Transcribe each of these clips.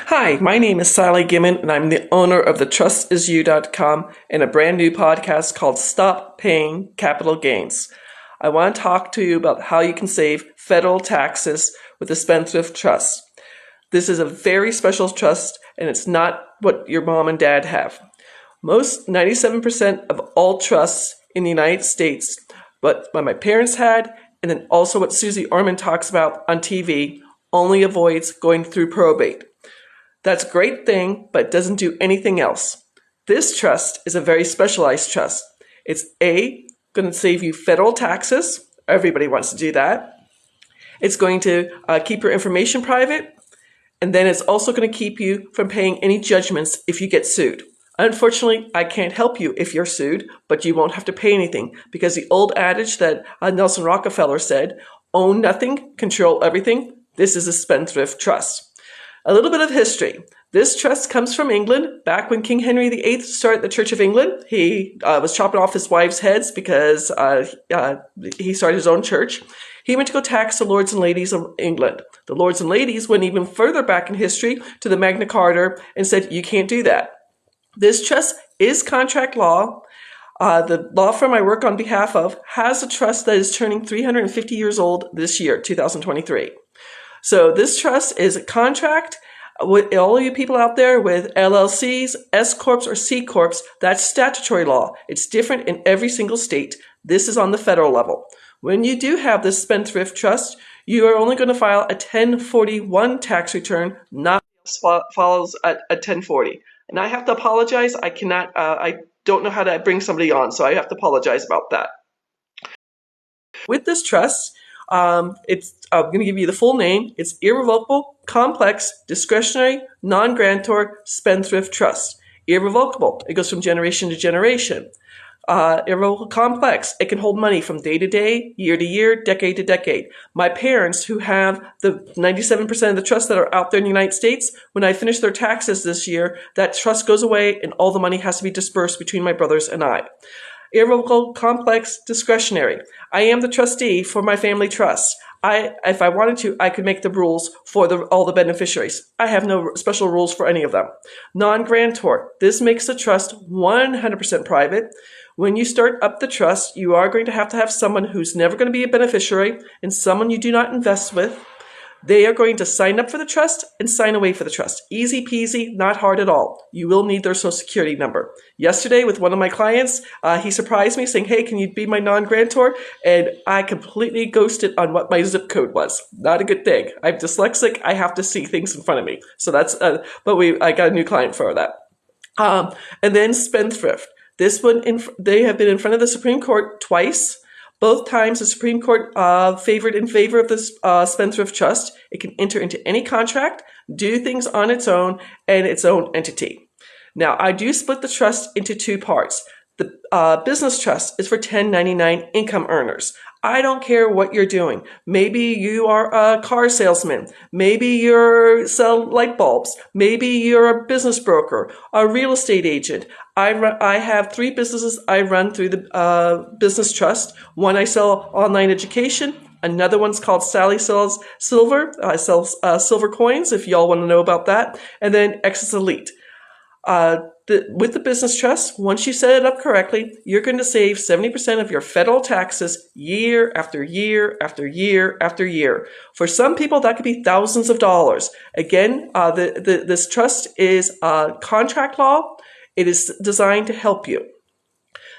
Hi, my name is Sally Gimmon, and I'm the owner of the TrustIsYou.com and a brand new podcast called Stop Paying Capital Gains. I want to talk to you about how you can save federal taxes with the Spendthrift Trust. This is a very special trust, and it's not what your mom and dad have. Most 97% of all trusts in the United States, what my parents had, and then also what Susie Orman talks about on TV, only avoids going through probate. That's a great thing, but it doesn't do anything else. This trust is a very specialized trust. It's going to save you federal taxes. Everybody wants to do that. It's going to keep your information private. And then it's also going to keep you from paying any judgments if you get sued. Unfortunately, I can't help you if you're sued, but you won't have to pay anything because the old adage that Nelson Rockefeller said, own nothing, control everything. This is a Spendthrift Trust. A little bit of history. This trust comes from England. Back when King Henry VIII started the Church of England, he was chopping off his wives' heads because he started his own church. He went to go tax the lords and ladies of England. The lords and ladies went even further back in history to the Magna Carta and said, you can't do that. This trust is contract law. The law firm I work on behalf of has a trust that is turning 350 years old this year, 2023. So this trust is a contract. With all you people out there with LLCs, S Corps, or C Corps, that's statutory law. It's different in every single state. This is on the federal level. When you do have this Spendthrift Trust, you are only going to file a 1041 tax return, not follows a 1040. And I have to apologize. I don't know how to bring somebody on, so I have to apologize about that. With this trust, I'm going to give you the full name. It's Irrevocable, Complex, Discretionary, Non-Grantor Spendthrift Trust. Irrevocable. It goes from generation to generation. Irrevocable Complex. It can hold money from day to day, year to year, decade to decade. My parents, who have the 97% of the trusts that are out there in the United States, when I finish their taxes this year, that trust goes away and all the money has to be dispersed between my brothers and I. Irrevocable, complex, discretionary. I am the trustee for my family trust. If I wanted to, I could make the rules for all the beneficiaries. I have no special rules for any of them. Non-grantor. This makes the trust 100% private. When you start up the trust, you are going to have someone who's never going to be a beneficiary and someone you do not invest with. They are going to sign up for the trust and sign away for the trust. Easy peasy, not hard at all. You will need their social security number. Yesterday with one of my clients, he surprised me saying, hey, can you be my non-grantor? And I completely ghosted on what my zip code was. Not a good thing. I'm dyslexic. I have to see things in front of me. So that's, I got a new client for that. And then Spendthrift. This one, they have been in front of the Supreme Court twice. Both times the Supreme Court favored in favor of this Spendthrift Trust. It can enter into any contract, do things on its own, and its own entity. Now, I do split the trust into two parts. The business trust is for 1099 income earners. I don't care what you're doing. Maybe you are a car salesman. Maybe you sell light bulbs. Maybe you're a business broker, a real estate agent. I have 3 businesses I run through the business trust. One, I sell online education. Another one's called Sally Sells Silver. I sell silver coins, if y'all want to know about that. And then Excess Elite. With the business trust, once you set it up correctly, you're going to save 70% of your federal taxes year after year after year after year. For some people, that could be thousands of dollars. Again, this trust is contract law. It is designed to help you.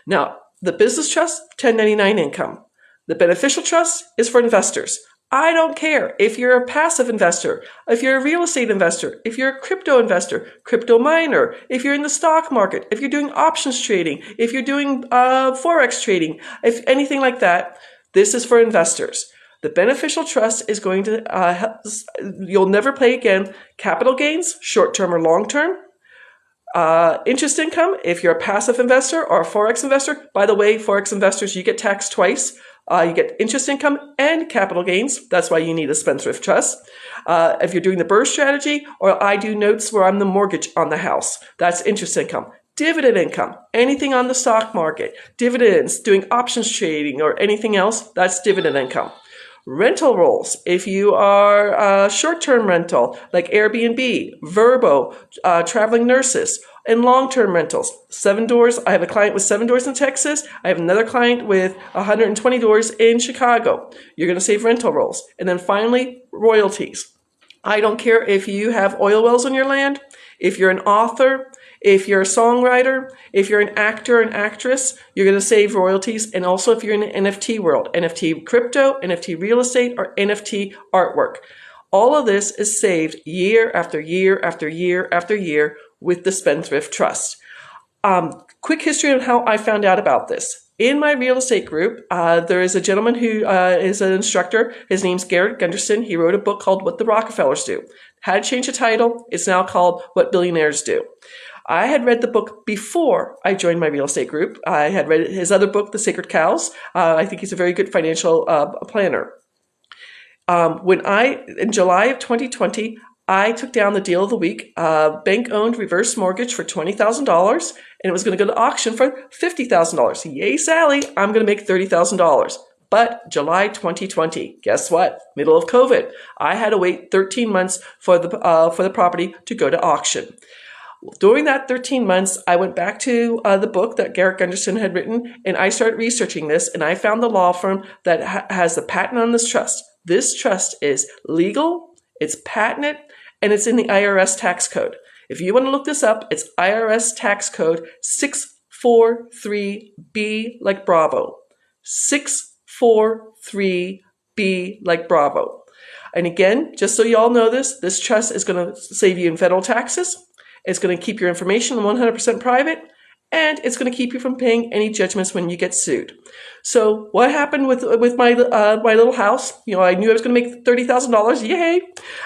Now, the business trust, 1099 income. The beneficial trust is for investors. I don't care if you're a passive investor, if you're a real estate investor, if you're a crypto investor, crypto miner, if you're in the stock market, if you're doing options trading, if you're doing Forex trading, if anything like that, this is for investors. The beneficial trust is going to, you'll never pay again capital gains, short-term or long-term. Interest income, if you're a passive investor or a Forex investor. By the way, Forex investors, you get taxed twice. You get interest income and capital gains. That's why you need a Spendthrift Trust. If you're doing the BRRRR strategy, or I do notes where I'm the mortgage on the house, that's interest income. Dividend income, anything on the stock market, dividends, doing options trading or anything else, that's dividend income. Rental rolls, if you are short-term rental, like Airbnb, Verbo, traveling nurses, and long-term rentals. 7 doors. I have a client with 7 doors in Texas. I have another client with 120 doors in Chicago. You're going to save rental rolls. And then finally, royalties. I don't care if you have oil wells on your land, if you're an author, if you're a songwriter, if you're an actor and actress, you're going to save royalties. And also if you're in the NFT world, NFT crypto, NFT real estate, or NFT artwork. All of this is saved year after year after year after year with the Spendthrift Trust. Quick history on how I found out about this. In my real estate group, there is a gentleman who is an instructor. His name's Garrett Gunderson. He wrote a book called What the Rockefellers Do. Had to change the title. It's now called What Billionaires Do. I had read the book before I joined my real estate group. I had read his other book, The Sacred Cows. I think he's a very good financial planner. In July of 2020, I took down the deal of the week, bank-owned reverse mortgage for $20,000, and it was going to go to auction for $50,000. Yay, Sally, I'm going to make $30,000. But July 2020, guess what? Middle of COVID. I had to wait 13 months for the property to go to auction. During that 13 months, I went back to the book that Garrett Gunderson had written, and I started researching this, and I found the law firm that has the patent on this trust. This trust is legal, it's patented, and it's in the IRS Tax Code. If you want to look this up, it's IRS Tax Code 643B like Bravo. 643B like Bravo. And again, just so you all know this trust is going to save you in federal taxes. It's going to keep your information 100% private, and it's going to keep you from paying any judgments when you get sued. So what happened with my little house? You know, I knew I was going to make $30,000. Yay!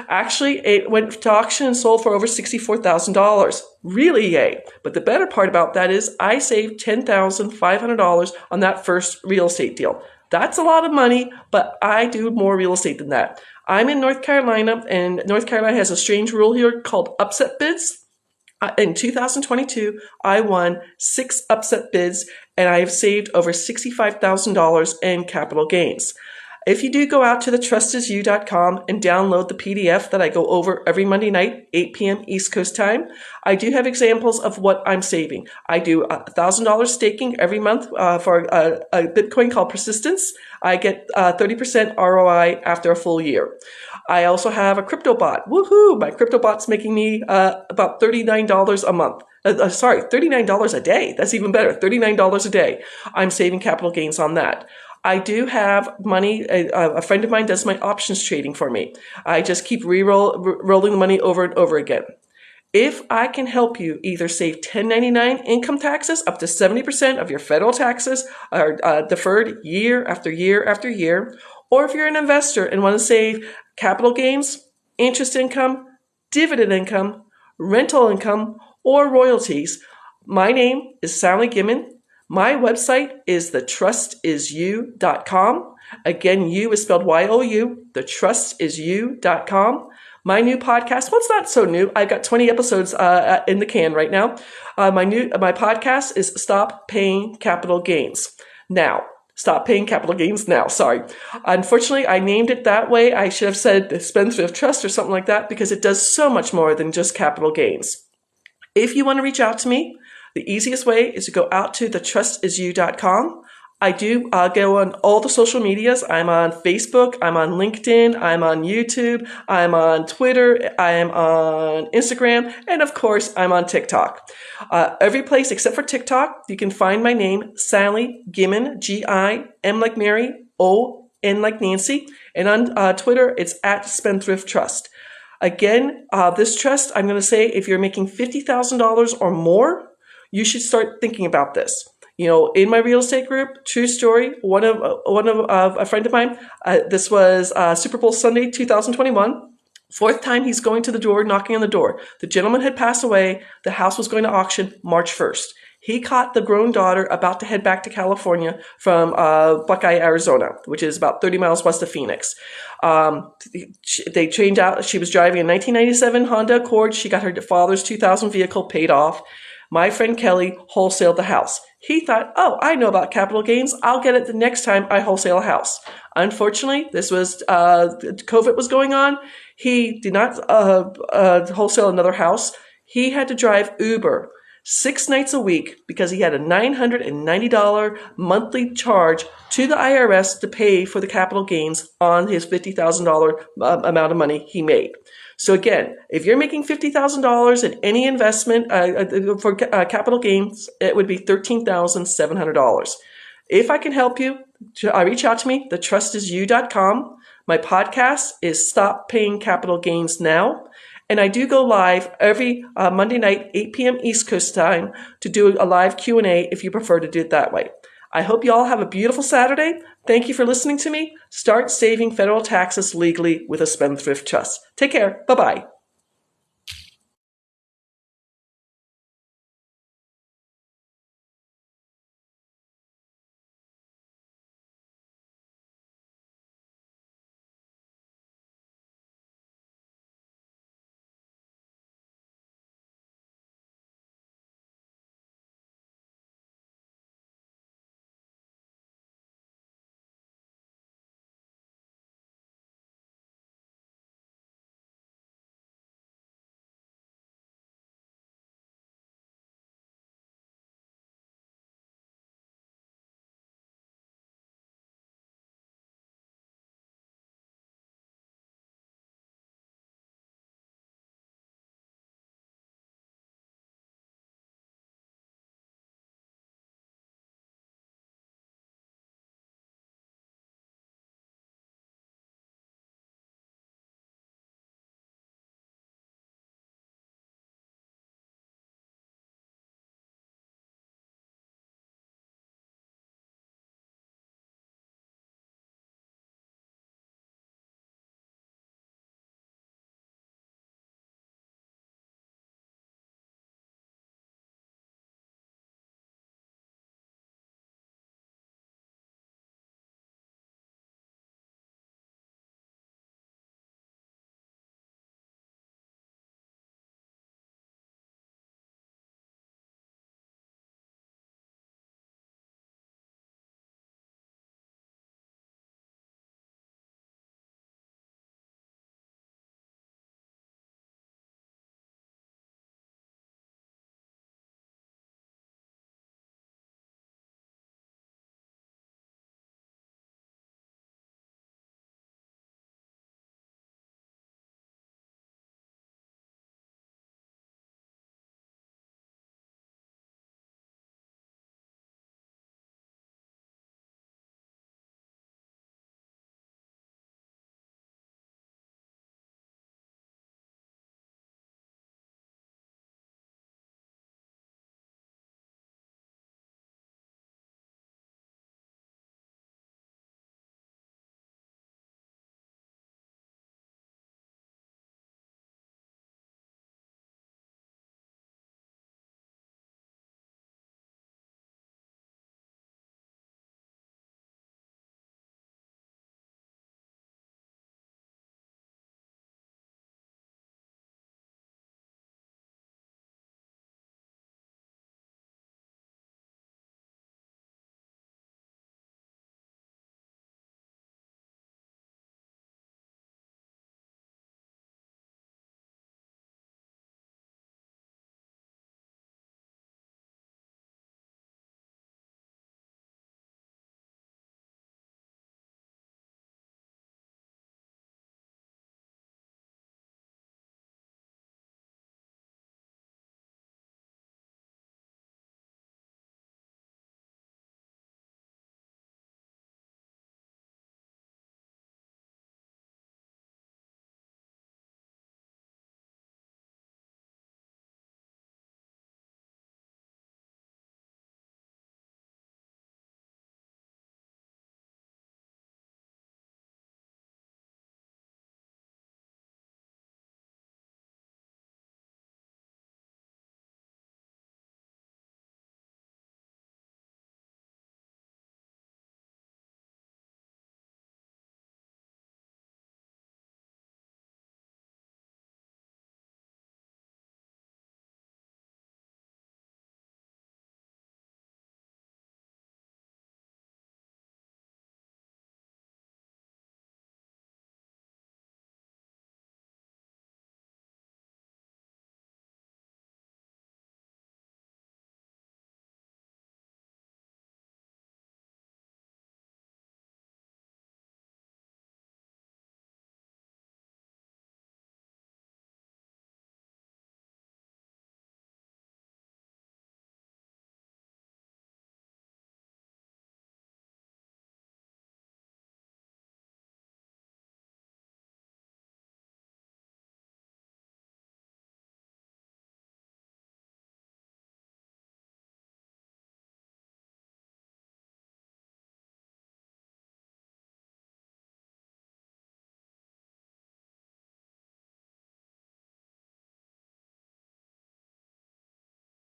Actually, it went to auction and sold for over $64,000. Really yay! But the better part about that is I saved $10,500 on that first real estate deal. That's a lot of money, but I do more real estate than that. I'm in North Carolina, and North Carolina has a strange rule here called upset bids. In 2022, I won 6 upset bids, and I have saved over $65,000 in capital gains. If you do go out to thetrustisuYou.com and download the PDF that I go over every Monday night, 8 p.m. East Coast time, I do have examples of what I'm saving. I do $1,000 staking every month for a Bitcoin called Persistence. I get 30% ROI after a full year. I also have a crypto bot. Woohoo! My crypto bot's making me about $39 a month. $39 a day. That's even better. $39 a day. I'm saving capital gains on that. I do have money. A friend of mine does my options trading for me. I just keep rolling the money over and over again. If I can help you either save 1099 income taxes, up to 70% of your federal taxes are deferred year after year after year, or if you're an investor and want to save capital gains, interest income, dividend income, rental income, or royalties, my name is Sally Gimmon. My website is thetrustisuYou.com. Again, you is spelled Y-O-U, thetrustisuYou.com. My new podcast, well, it's not so new. I've got 20 episodes in the can right now. My podcast is Stop Paying Capital Gains Now. Stop Paying Capital Gains Now. Sorry. Unfortunately, I named it that way. I should have said the Spendthrift Trust or something like that because it does so much more than just capital gains. If you want to reach out to me, the easiest way is to go out to thetrustisuYou.com. I do go on all the social medias. I'm on Facebook. I'm on LinkedIn. I'm on YouTube. I'm on Twitter. I am on Instagram. And of course, I'm on TikTok. Every place except for TikTok, you can find my name, Sally Gimmon, G-I-M like Mary, O-N like Nancy. And on Twitter, it's at Spendthrift Trust. Again, this trust, I'm going to say if you're making $50,000 or more, you should start thinking about this. You know, in my real estate group, true story, one of a friend of mine, this was Super Bowl Sunday 2021. 4th time he's going to the door, knocking on the door. The gentleman had passed away. The house was going to auction March 1st. He caught the grown daughter about to head back to California from Buckeye, Arizona, which is about 30 miles west of Phoenix. They changed out. She was driving a 1997 Honda Accord. She got her father's 2000 vehicle paid off. My friend Kelly wholesaled the house. He thought, oh, I know about capital gains. I'll get it the next time I wholesale a house. Unfortunately, this was COVID was going on. He did not wholesale another house. He had to drive Uber 6 nights a week because he had a $990 monthly charge to the IRS to pay for the capital gains on his $50,000 amount of money he made. So again, if you're making $50,000 in any investment for capital gains, it would be $13,700. If I can help you, reach out to me, thetrustisyou.com. My podcast is Stop Paying Capital Gains Now. And I do go live every Monday night, 8 p.m. East Coast time, to do a live Q&A if you prefer to do it that way. I hope you all have a beautiful Saturday. Thank you for listening to me. Start saving federal taxes legally with a Spendthrift Trust. Take care. Bye-bye.